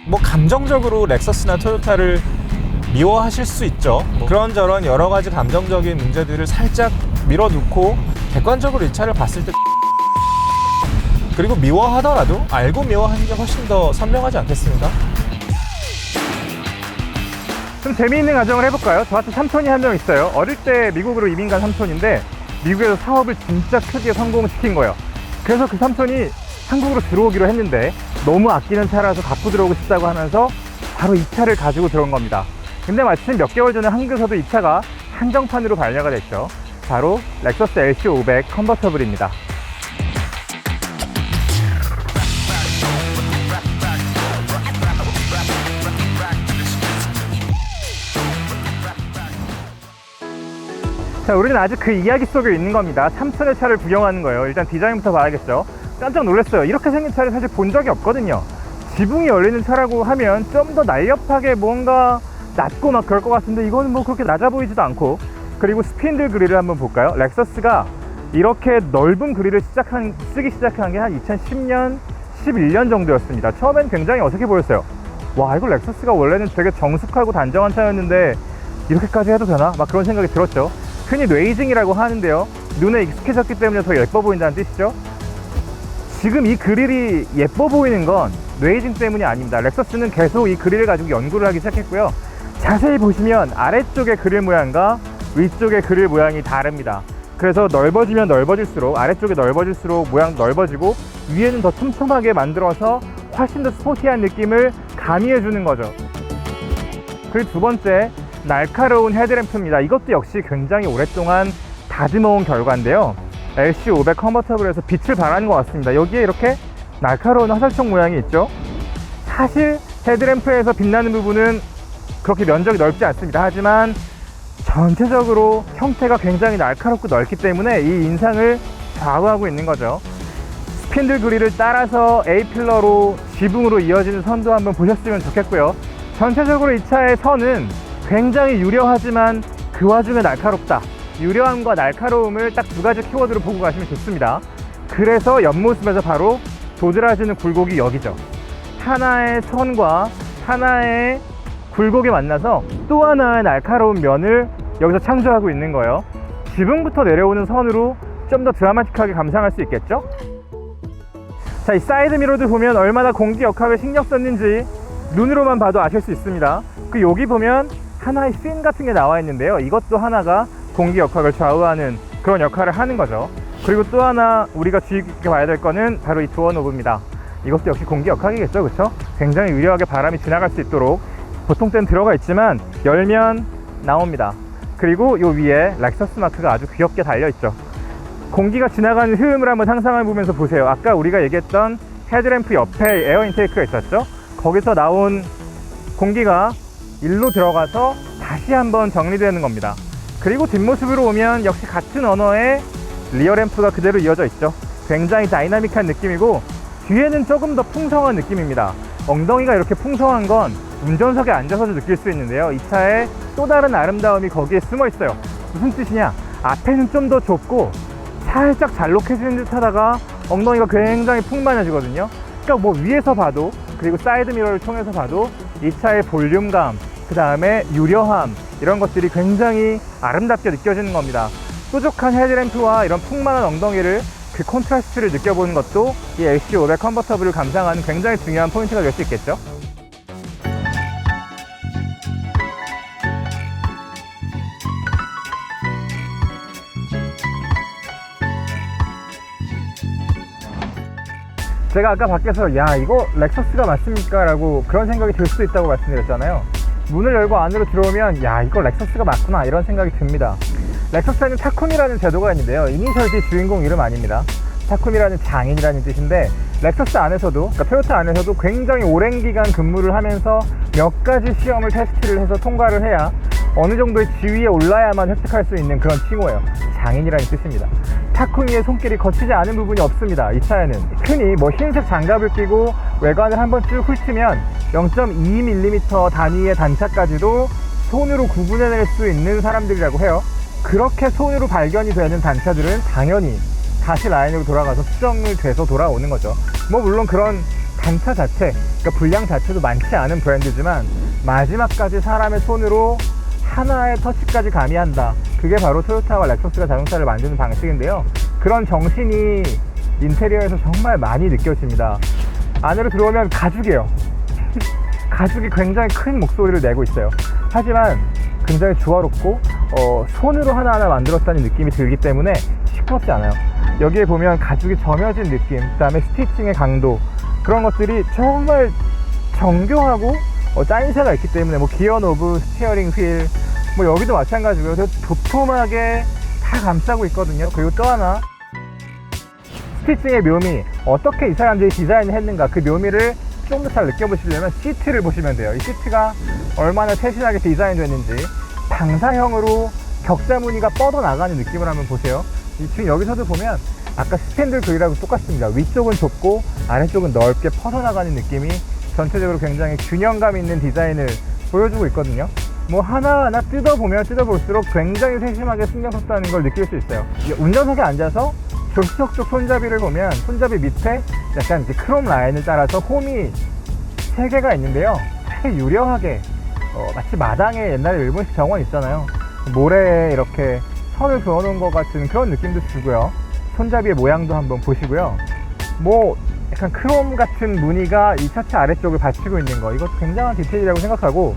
뭐 감정적으로 렉서스나 토요타를 미워하실 수 있죠. 그런저런 여러 가지 감정적인 문제들을 살짝 밀어놓고 객관적으로 이 차를 봤을 때, 그리고 미워하더라도 알고 미워하는 게 훨씬 더 선명하지 않겠습니까? 좀 재미있는 가정을 해볼까요? 저한테 삼촌이 한 명 있어요. 어릴 때 미국으로 이민 간 삼촌인데 미국에서 사업을 진짜 크게 성공시킨 거예요. 그래서 그 삼촌이 한국으로 들어오기로 했는데 너무 아끼는 차라서 갖고 들어오고 싶다고 하면서 바로 이 차를 가지고 들어온 겁니다. 근데 마침 몇 개월 전에 한국에서도 이 차가 한정판으로 발매가 됐죠. 바로 렉서스 LC500 컨버터블입니다. 자, 우리는 아직 그 이야기 속에 있는 겁니다. 삼촌의 차를 구경하는 거예요. 일단 디자인부터 봐야겠죠. 깜짝 놀랐어요. 이렇게 생긴 차를 사실 본 적이 없거든요. 지붕이 열리는 차라고 하면 좀 더 날렵하게 뭔가 낮고 막 그럴 것 같은데 이거는 뭐 그렇게 낮아 보이지도 않고, 그리고 스핀들 그릴을 한번 볼까요? 렉서스가 이렇게 넓은 그릴을 쓰기 시작한 게 한 2010년, 11년 정도였습니다. 처음엔 굉장히 어색해 보였어요. 와, 이거 렉서스가 원래는 되게 정숙하고 단정한 차였는데 이렇게까지 해도 되나? 막 그런 생각이 들었죠. 흔히 뇌이징이라고 하는데요, 눈에 익숙해졌기 때문에 더 예뻐 보인다는 뜻이죠. 지금 이 그릴이 예뻐 보이는 건 뇌이징 때문이 아닙니다. 렉서스는 계속 이 그릴을 가지고 연구를 하기 시작했고요. 자세히 보시면 아래쪽의 그릴 모양과 위쪽의 그릴 모양이 다릅니다. 그래서 넓어지면 넓어질수록, 아래쪽이 넓어질수록 모양 넓어지고 위에는 더 촘촘하게 만들어서 훨씬 더 스포티한 느낌을 가미해 주는 거죠. 그리고 두 번째, 날카로운 헤드램프입니다. 이것도 역시 굉장히 오랫동안 다듬어온 결과인데요, LC500 컨버터블에서 빛을 발하는 것 같습니다. 여기에 이렇게 날카로운 화살촉 모양이 있죠. 사실 헤드램프에서 빛나는 부분은 그렇게 면적이 넓지 않습니다. 하지만 전체적으로 형태가 굉장히 날카롭고 넓기 때문에 이 인상을 좌우하고 있는 거죠. 스핀들 그릴을 따라서 A필러로 지붕으로 이어지는 선도 한번 보셨으면 좋겠고요. 전체적으로 이 차의 선은 굉장히 유려하지만 그 와중에 날카롭다. 유려함과 날카로움을 딱 두 가지 키워드로 보고 가시면 좋습니다. 그래서 옆모습에서 바로 도드라지는 굴곡이 여기죠. 하나의 선과 하나의 굴곡이 만나서 또 하나의 날카로운 면을 여기서 창조하고 있는 거예요. 지붕부터 내려오는 선으로 좀 더 드라마틱하게 감상할 수 있겠죠? 자, 이 사이드 미러들 보면 얼마나 공기 역학을 신경 썼는지 눈으로만 봐도 아실 수 있습니다. 그 여기 보면 하나의 핀 같은 게 나와 있는데요, 이것도 하나가 공기 역학을 좌우하는 그런 역할을 하는 거죠. 그리고 또 하나 우리가 주의 깊게 봐야 될 거는 바로 이 도어 노브입니다. 이것도 역시 공기 역학이겠죠, 그렇죠? 굉장히 유려하게 바람이 지나갈 수 있도록 보통 때는 들어가 있지만 열면 나옵니다. 그리고 이 위에 렉서스 마크가 아주 귀엽게 달려있죠. 공기가 지나가는 흐름을 한번 상상해 보면서 보세요. 아까 우리가 얘기했던 헤드램프 옆에 에어 인테이크가 있었죠. 거기서 나온 공기가 일로 들어가서 다시 한번 정리되는 겁니다. 그리고 뒷모습으로 오면 역시 같은 언어의 리어램프가 그대로 이어져 있죠. 굉장히 다이나믹한 느낌이고 뒤에는 조금 더 풍성한 느낌입니다. 엉덩이가 이렇게 풍성한 건 운전석에 앉아서도 느낄 수 있는데요, 이 차의 또 다른 아름다움이 거기에 숨어 있어요. 무슨 뜻이냐? 앞에는 좀 더 좁고 살짝 잘록해지는 듯 하다가 엉덩이가 굉장히 풍만해지거든요. 그러니까 뭐 위에서 봐도, 그리고 사이드 미러를 통해서 봐도 이 차의 볼륨감, 그 다음에 유려함, 이런 것들이 굉장히 아름답게 느껴지는 겁니다. 뾰족한 헤드램프와 이런 풍만한 엉덩이를, 그 콘트라스트를 느껴보는 것도 이 LC500 컨버터블을 감상하는 굉장히 중요한 포인트가 될 수 있겠죠. 제가 아까 밖에서 야, 이거 렉서스가 맞습니까? 라고 그런 생각이 들 수도 있다고 말씀드렸잖아요. 문을 열고 안으로 들어오면 야, 이거 렉서스가 맞구나, 이런 생각이 듭니다. 렉서스에는 타쿰이라는 제도가 있는데요, 이니셜 D 주인공 이름 아닙니다. 타쿰이라는 장인이라는 뜻인데, 렉서스 안에서도, 그러니까 토요타 안에서도 굉장히 오랜 기간 근무를 하면서 몇 가지 시험을 테스트를 해서 통과를 해야 어느 정도의 지위에 올라야만 획득할 수 있는 그런 칭호예요. 장인이라는 뜻입니다. 타쿠미의 손길이 거치지 않은 부분이 없습니다. 이 차에는 흔히 뭐 흰색 장갑을 끼고 외관을 한번 쭉 훑으면 0.2mm 단위의 단차까지도 손으로 구분해낼 수 있는 사람들이라고 해요. 그렇게 손으로 발견이 되는 단차들은 당연히 다시 라인으로 돌아가서 수정을 돼서 돌아오는 거죠. 뭐 물론 그런 단차 자체, 그러니까 분량 자체도 많지 않은 브랜드지만 마지막까지 사람의 손으로 하나의 터치까지 가미한다. 그게 바로 토요타와 렉서스가 자동차를 만드는 방식인데요. 그런 정신이 인테리어에서 정말 많이 느껴집니다. 안으로 들어오면 가죽이에요. 가죽이 굉장히 큰 목소리를 내고 있어요. 하지만 굉장히 조화롭고 손으로 하나하나 만들었다는 느낌이 들기 때문에 시끄럽지 않아요. 여기에 보면 가죽이 점여진 느낌, 그 다음에 스티칭의 강도, 그런 것들이 정말 정교하고 짜임새가 있기 때문에 뭐 기어 노브, 스티어링 휠, 뭐 여기도 마찬가지고요. 도톰하게 다 감싸고 있거든요. 그리고 또 하나, 스티칭의 묘미, 어떻게 이 사람들이 디자인을 했는가, 그 묘미를 좀 더 잘 느껴보시려면 시트를 보시면 돼요. 이 시트가 얼마나 세심하게 디자인됐는지, 방사형으로 격자 무늬가 뻗어나가는 느낌을 한번 보세요. 지금 여기서도 보면 아까 스탠들 그릴하고 똑같습니다. 위쪽은 좁고 아래쪽은 넓게 퍼져나가는 느낌이 전체적으로 굉장히 균형감 있는 디자인을 보여주고 있거든요. 뭐 하나하나 뜯어보면 뜯어볼수록 굉장히 세심하게 신경 썼다는 걸 느낄 수 있어요. 운전석에 앉아서 조수석 쪽 손잡이를 보면 손잡이 밑에 약간 이제 크롬 라인을 따라서 홈이 3개가 있는데요. 되게 유려하게 마치 마당에 옛날에 일본식 정원 있잖아요. 모래에 이렇게 선을 그어놓은 것 같은 그런 느낌도 주고요. 손잡이의 모양도 한번 보시고요. 뭐 약간 크롬 같은 무늬가 이 차체 아래쪽을 받치고 있는 거, 이것도 굉장한 디테일이라고 생각하고,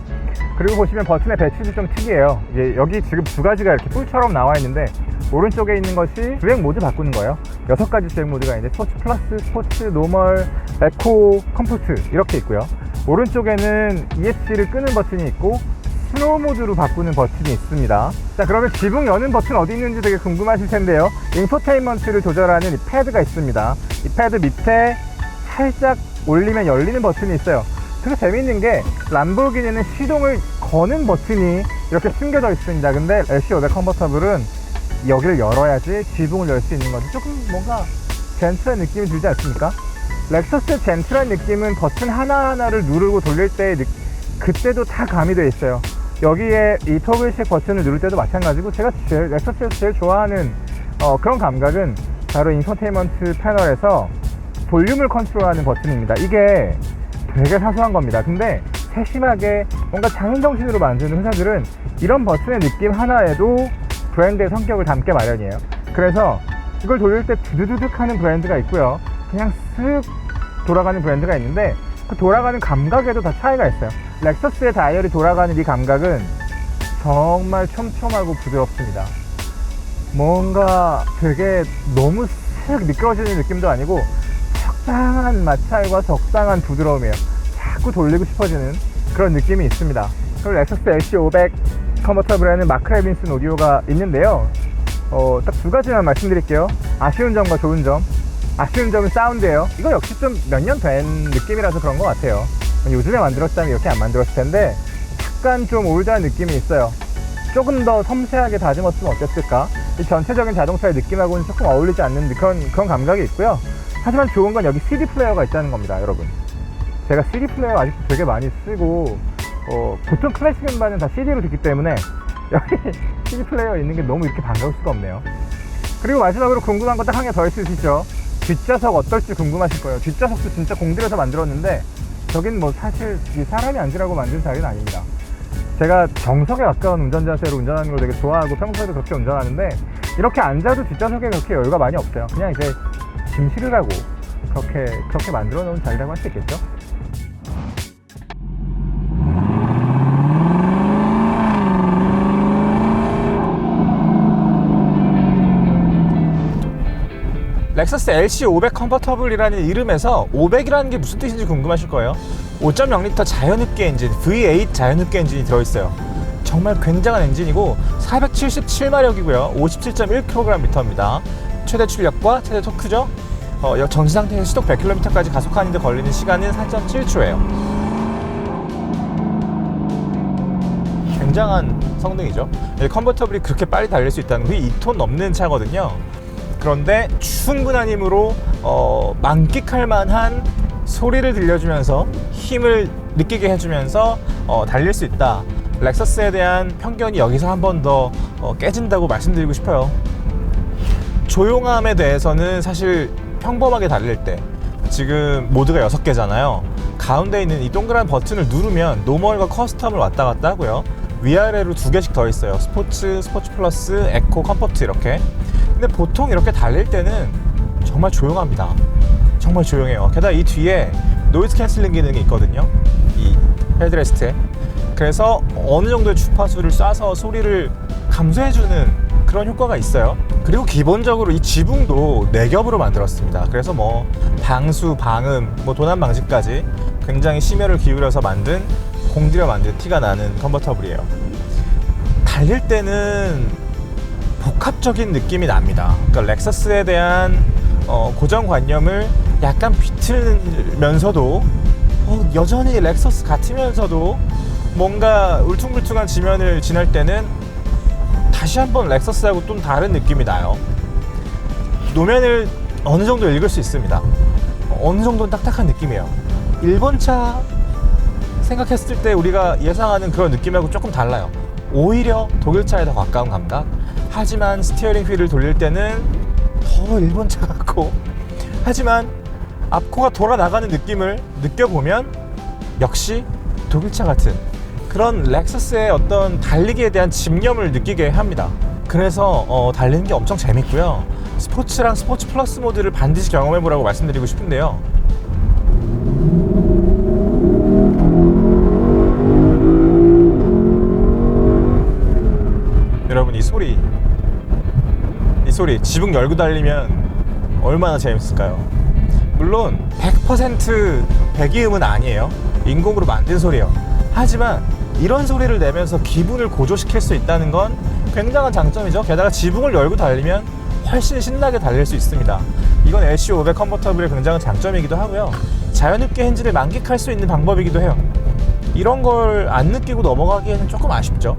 그리고 보시면 버튼의 배치도 좀 특이해요. 이게 여기 지금 2가지가 이렇게 뿔처럼 나와 있는데 오른쪽에 있는 것이 주행 모드 바꾸는 거예요. 6가지 주행 모드가 있는데 스포츠 플러스, 스포츠, 노멀, 에코, 컴포트 이렇게 있고요. 오른쪽에는 ESC를 끄는 버튼이 있고 스노우 모드로 바꾸는 버튼이 있습니다. 자, 그러면 지붕 여는 버튼 어디 있는지 되게 궁금하실 텐데요. 인포테인먼트를 조절하는 이 패드가 있습니다. 이 패드 밑에 살짝 올리면 열리는 버튼이 있어요. 되게 재밌는 게 람보르기니는 시동을 거는 버튼이 이렇게 숨겨져 있습니다. 근데 LC500 컨버터블은 여기를 열어야지 지붕을 열 수 있는 건데 조금 뭔가 젠틀한 느낌이 들지 않습니까? 렉서스의 젠틀한 느낌은 버튼 하나하나를 누르고 돌릴 때 그때도 다 가미되어 있어요. 여기에 이 토글식 버튼을 누를 때도 마찬가지고, 제가 렉서스에서 제일 좋아하는 그런 감각은 바로 인포테인먼트 패널에서 볼륨을 컨트롤하는 버튼입니다. 이게 되게 사소한 겁니다. 근데 세심하게 뭔가 장인정신으로 만드는 회사들은 이런 버튼의 느낌 하나에도 브랜드의 성격을 담게 마련이에요. 그래서 이걸 돌릴 때 두두두둑 하는 브랜드가 있고요. 그냥 쓱 돌아가는 브랜드가 있는데 그 돌아가는 감각에도 다 차이가 있어요. 렉서스의 다이얼이 돌아가는 이 감각은 정말 촘촘하고 부드럽습니다. 뭔가 되게 너무 쓱 미끄러지는 느낌도 아니고 적당한 마찰과 적당한 부드러움이에요. 자꾸 돌리고 싶어지는 그런 느낌이 있습니다. 그리고 렉서스 LC500 컨버터블에는 마크 레빈슨 오디오가 있는데요. 딱 2가지만 말씀드릴게요. 아쉬운 점과 좋은 점. 아쉬운 점은 사운드예요. 이거 역시 좀 몇 년 된 느낌이라서 그런 것 같아요. 요즘에 만들었다면 이렇게 안 만들었을 텐데 약간 좀 올드한 느낌이 있어요. 조금 더 섬세하게 다듬었으면 어땠을까? 이 전체적인 자동차의 느낌하고는 조금 어울리지 않는 그런 감각이 있고요. 하지만 좋은 건 여기 CD 플레이어가 있다는 겁니다, 여러분. 제가 CD 플레이어 아직도 되게 많이 쓰고 보통 클래식 음반은 다 CD로 듣기 때문에 여기 CD 플레이어 있는 게 너무 이렇게 반가울 수가 없네요. 그리고 마지막으로 궁금한 거 딱 한 개 더 있으시죠? 뒷좌석 어떨지 궁금하실 거예요. 뒷좌석도 진짜 공들여서 만들었는데 저긴 뭐 사실 사람이 앉으라고 만든 자리는 아닙니다. 제가 정석에 가까운 운전 자세로 운전하는 걸 되게 좋아하고 평소에도 그렇게 운전하는데 이렇게 앉아도 뒷좌석에 그렇게 여유가 많이 없어요. 그냥 이제 짐 실으라고 그렇게 만들어 놓은 자리라고 할 수 있겠죠? 렉서스 LC500 컨버터블이라는 이름에서 500이라는 게 무슨 뜻인지 궁금하실 거예요. 5.0L 자연흡기 엔진, V8 자연흡기 엔진이 들어있어요. 정말 굉장한 엔진이고 477마력이고요. 57.1kgm입니다. 최대 출력과 최대 토크죠. 정지 상태에서 시속 100km까지 가속하는 데 걸리는 시간은 4.7초예요. 굉장한 성능이죠. 컨버터블이 그렇게 빨리 달릴 수 있다는 게 2톤 넘는 차거든요. 그런데 충분한 힘으로 만끽할 만한 소리를 들려주면서 힘을 느끼게 해주면서 달릴 수 있다. 렉서스에 대한 편견이 여기서 한 번 더 깨진다고 말씀드리고 싶어요. 조용함에 대해서는 사실 평범하게 달릴 때 지금 모드가 6개잖아요. 가운데 있는 이 동그란 버튼을 누르면 노멀과 커스텀을 왔다 갔다 하고요. 위아래로 2개씩 더 있어요. 스포츠, 스포츠 플러스, 에코, 컴포트 이렇게. 근데 보통 이렇게 달릴 때는 정말 조용합니다. 정말 조용해요. 게다가 이 뒤에 노이즈 캔슬링 기능이 있거든요. 이 헤드레스트에. 그래서 어느 정도의 주파수를 쏴서 소리를 감소해주는 그런 효과가 있어요. 그리고 기본적으로 이 지붕도 4겹으로 만들었습니다. 그래서 뭐 방수, 방음, 뭐 도난 방지까지 굉장히 심혈을 기울여서 만든, 공들여 만든 티가 나는 컨버터블이에요. 달릴 때는 복합적인 느낌이 납니다. 그러니까 렉서스에 대한 고정관념을 약간 비틀면서도 여전히 렉서스 같으면서도 뭔가 울퉁불퉁한 지면을 지날 때는 다시 한번 렉서스하고 좀 다른 느낌이 나요. 노면을 어느 정도 읽을 수 있습니다. 어느 정도는 딱딱한 느낌이에요. 일본차 생각했을 때 우리가 예상하는 그런 느낌하고 조금 달라요. 오히려 독일차에 더 가까운 감각. 하지만 스티어링 휠을 돌릴 때는 더 일본차 같고, 하지만 앞코가 돌아 나가는 느낌을 느껴보면 역시 독일차 같은 그런 렉서스의 어떤 달리기에 대한 집념을 느끼게 합니다. 그래서 달리는 게 엄청 재밌고요. 스포츠랑 스포츠 플러스 모드를 반드시 경험해보라고 말씀드리고 싶은데요. 여러분, 이 소리 지붕 열고 달리면 얼마나 재밌을까요? 물론 100% 배기음은 아니에요. 인공으로 만든 소리예요. 하지만 이런 소리를 내면서 기분을 고조시킬 수 있다는 건 굉장한 장점이죠. 게다가 지붕을 열고 달리면 훨씬 신나게 달릴 수 있습니다. 이건 LC500 컨버터블의 굉장한 장점이기도 하고요. 자연흡기 엔진을 만끽할 수 있는 방법이기도 해요. 이런 걸 안 느끼고 넘어가기에는 조금 아쉽죠.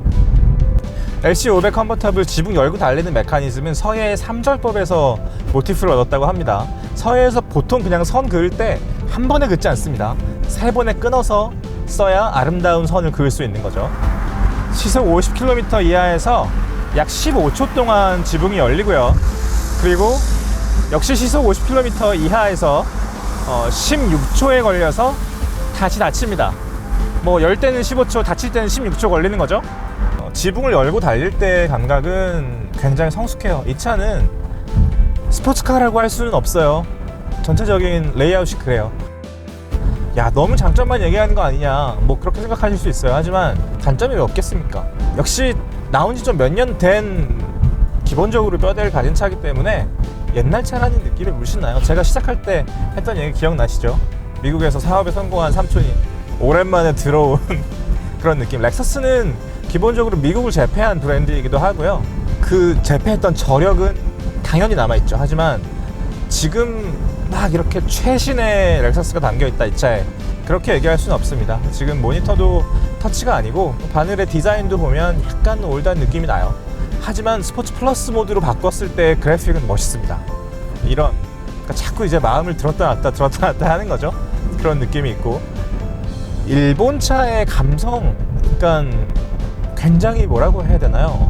LC500 컨버터블 지붕 열고 달리는 메커니즘은 서해의 3절법에서 모티프를 얻었다고 합니다. 서해에서 보통 그냥 선 그을 때 한 번에 긋지 않습니다. 3번에 끊어서 써야 아름다운 선을 그을 수 있는 거죠. 시속 50km 이하에서 약 15초 동안 지붕이 열리고요. 그리고 역시 시속 50km 이하에서 16초에 걸려서 다시 닫힙니다. 뭐 열 때는 15초, 닫힐 때는 16초 걸리는 거죠. 지붕을 열고 달릴 때 감각은 굉장히 성숙해요. 이 차는 스포츠카라고 할 수는 없어요. 전체적인 레이아웃이 그래요. 야, 너무 장점만 얘기하는 거 아니냐, 뭐 그렇게 생각하실 수 있어요. 하지만 단점이 왜 없겠습니까? 역시 나온 지 좀 몇 년 된 기본적으로 뼈대를 가진 차이기 때문에 옛날 차라는 느낌이 물씬 나요. 제가 시작할 때 했던 얘기 기억나시죠? 미국에서 사업에 성공한 삼촌이 오랜만에 들어온 그런 느낌. 렉서스는 기본적으로 미국을 제패한 브랜드이기도 하고요. 그 제패했던 저력은 당연히 남아있죠. 하지만 지금 막 이렇게 최신의 렉서스가 담겨있다 이 차에, 그렇게 얘기할 수는 없습니다. 지금 모니터도 터치가 아니고 바늘의 디자인도 보면 약간 올드한 느낌이 나요. 하지만 스포츠 플러스 모드로 바꿨을 때 그래픽은 멋있습니다. 이런, 그러니까 자꾸 이제 마음을 들었다 놨다 하는 거죠. 그런 느낌이 있고, 일본차의 감성, 그러니까 굉장히 뭐라고 해야 되나요?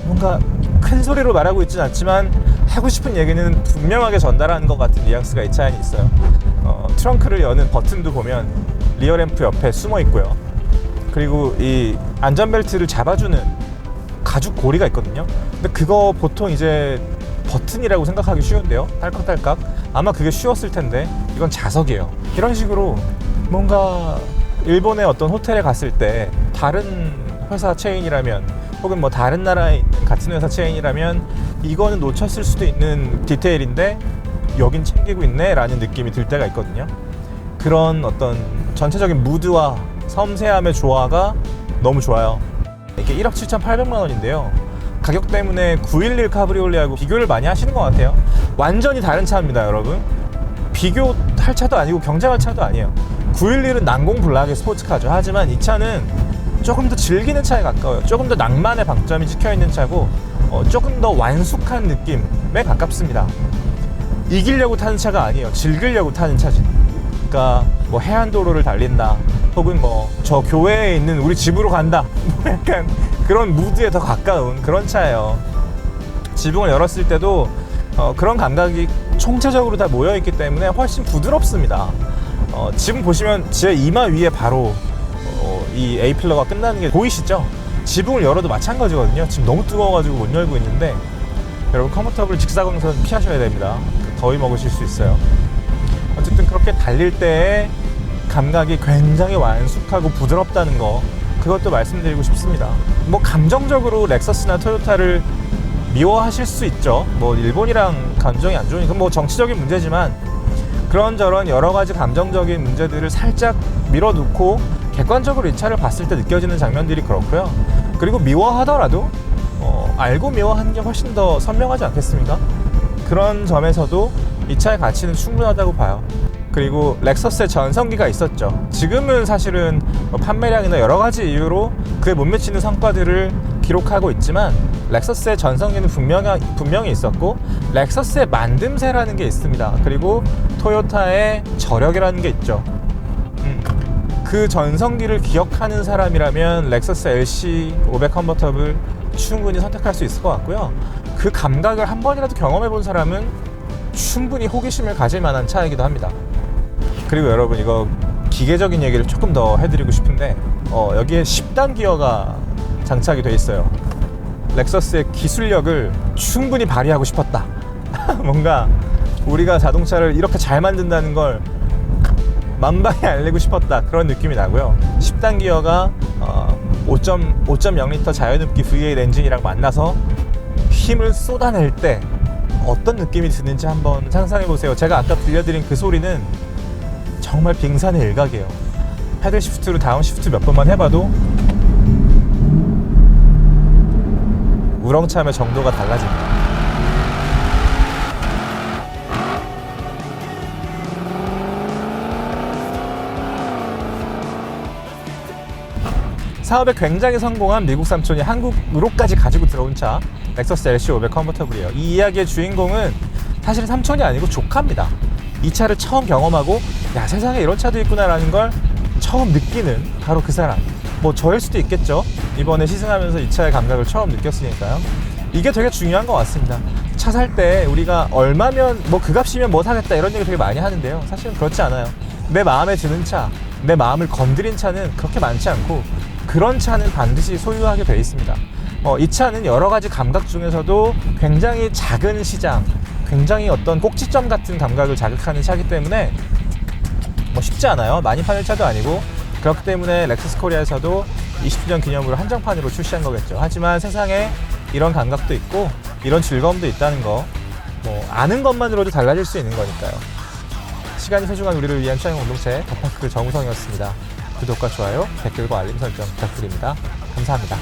뭔가 큰 소리로 말하고 있진 않지만 하고 싶은 얘기는 분명하게 전달하는 것 같은 뉘앙스가 이 차에 있어요. 트렁크를 여는 버튼도 보면 리어램프 옆에 숨어 있고요. 그리고 이 안전벨트를 잡아주는 가죽 고리가 있거든요. 근데 그거 보통 이제 버튼이라고 생각하기 쉬운데요. 딸깍딸깍. 아마 그게 쉬웠을 텐데 이건 자석이에요. 이런 식으로 뭔가 일본의 어떤 호텔에 갔을 때 다른 회사 체인이라면, 혹은 뭐 다른 나라에 있는 같은 회사 체인이라면 이거는 놓쳤을 수도 있는 디테일인데 여긴 챙기고 있네 라는 느낌이 들 때가 있거든요. 그런 어떤 전체적인 무드와 섬세함의 조화가 너무 좋아요. 이게 1억 7,800만 원인데요. 가격 때문에 911 카브리올레하고 비교를 많이 하시는 것 같아요. 완전히 다른 차입니다, 여러분. 비교할 차도 아니고 경쟁할 차도 아니에요. 911은 난공불락의 스포츠카죠. 하지만 이 차는 조금 더 즐기는 차에 가까워요. 조금 더 낭만의 방점이 찍혀있는 차고, 조금 더 완숙한 느낌에 가깝습니다. 이기려고 타는 차가 아니에요. 즐기려고 타는 차지. 그러니까 뭐 해안도로를 달린다, 혹은 뭐 저 교회에 있는 우리 집으로 간다, 뭐 약간 그런 무드에 더 가까운 그런 차예요. 지붕을 열었을 때도 그런 감각이 총체적으로 다 모여있기 때문에 훨씬 부드럽습니다. 지금 보시면 제 이마 위에 바로 이 A필러가 끝나는 게 보이시죠? 지붕을 열어도 마찬가지거든요. 지금 너무 뜨거워가지고 못 열고 있는데 여러분 컴포터블 직사광선 피하셔야 됩니다. 더위 먹으실 수 있어요. 어쨌든 그렇게 달릴 때의 감각이 굉장히 완숙하고 부드럽다는 거, 그것도 말씀드리고 싶습니다. 뭐 감정적으로 렉서스나 토요타를 미워하실 수 있죠. 뭐 일본이랑 감정이 안 좋으니까 뭐 정치적인 문제지만 그런저런 여러 가지 감정적인 문제들을 살짝 밀어놓고 객관적으로 이 차를 봤을 때 느껴지는 장면들이 그렇고요. 그리고 미워하더라도 알고 미워하는 게 훨씬 더 선명하지 않겠습니까? 그런 점에서도 이 차의 가치는 충분하다고 봐요. 그리고 렉서스의 전성기가 있었죠. 지금은 사실은 판매량이나 여러 가지 이유로 그에 못 미치는 성과들을 기록하고 있지만 렉서스의 전성기는 분명히 있었고 렉서스의 만듦새라는 게 있습니다. 그리고 토요타의 저력이라는 게 있죠. 그 전성기를 기억하는 사람이라면 렉서스 LC 500 컨버터블 충분히 선택할 수 있을 것 같고요. 그 감각을 한 번이라도 경험해 본 사람은 충분히 호기심을 가질 만한 차이기도 합니다. 그리고 여러분, 이거 기계적인 얘기를 조금 더 해드리고 싶은데 여기에 10단 기어가 장착이 돼 있어요. 렉서스의 기술력을 충분히 발휘하고 싶었다. 뭔가 우리가 자동차를 이렇게 잘 만든다는 걸 만방에 알리고 싶었다, 그런 느낌이 나고요. 10단 기어가 5.0L 자연흡기 V8 엔진이랑 만나서 힘을 쏟아낼 때 어떤 느낌이 드는지 한번 상상해 보세요. 제가 아까 들려드린 그 소리는 정말 빙산의 일각이에요. 패들 시프트로 다운 시프트 몇 번만 해봐도 우렁참의 정도가 달라집니다. 사업에 굉장히 성공한 미국 삼촌이 한국으로까지 가지고 들어온 차, 렉서스 LC 500 컨버터블이에요. 이 이야기의 주인공은 사실 삼촌이 아니고 조카입니다. 이 차를 처음 경험하고 야, 세상에 이런 차도 있구나라는 걸 처음 느끼는 바로 그 사람. 뭐 저일 수도 있겠죠. 이번에 시승하면서 이 차의 감각을 처음 느꼈으니까요. 이게 되게 중요한 것 같습니다. 차 살 때 우리가 얼마면 뭐 그 값이면 뭐 사겠다 이런 얘기 되게 많이 하는데요. 사실은 그렇지 않아요. 내 마음에 드는 차, 내 마음을 건드린 차는 그렇게 많지 않고 그런 차는 반드시 소유하게 돼 있습니다. 이 차는 여러 가지 감각 중에서도 굉장히 작은 시장, 굉장히 어떤 꼭지점 같은 감각을 자극하는 차이기 때문에 뭐 쉽지 않아요. 많이 파는 차도 아니고. 그렇기 때문에 렉서스 코리아에서도 20주년 기념으로 한정판으로 출시한 거겠죠. 하지만 세상에 이런 감각도 있고 이런 즐거움도 있다는 거, 뭐 아는 것만으로도 달라질 수 있는 거니까요. 시간이 소중한 우리를 위한 취향 공동체 더파크 정우성이었습니다. 구독과 좋아요, 댓글과 알림 설정 부탁드립니다. 감사합니다.